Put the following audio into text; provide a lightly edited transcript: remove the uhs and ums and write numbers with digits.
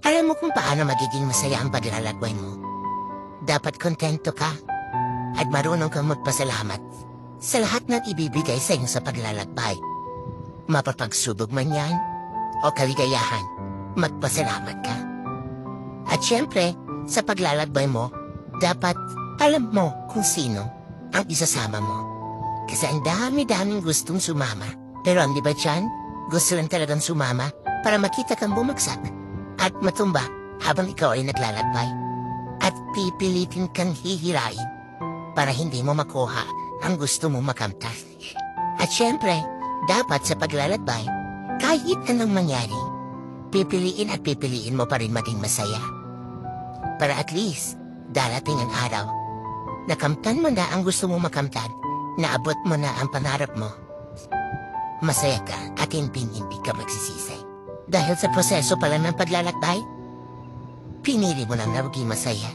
Alam mo kung paano magiging masaya ang paglalakbay mo. Dapat kontento ka at marunong kang magpasalamat sa lahat ng ibibigay sa inyo sa paglalakbay. Mapapagsubok man yan o kaligayahan, magpasalamat ka. At syempre, sa paglalakbay mo, dapat alam mo kung sino ang isasama mo. Kasi ang dami-daming gustong sumama. Pero ang iba dyan, gusto lang talagang sumama para makita kang bumagsak at matumba habang ikaw ay naglalakbay. At pipilitin kang hihirain para hindi mo makuha ang gusto mo makamtan. At syempre, dapat sa paglalakbay, kahit anong mangyari, pipiliin at pipiliin mo pa rin maging masaya. Para at least, darating ang araw, nakamtan mo na ang gusto mo makamtan, naabot mo na ang pangarap mo. Masaya ka at hindi ka magsisisi. Dahil sa proseso pala ng paglalakbay, pinili mo lang na maging masaya.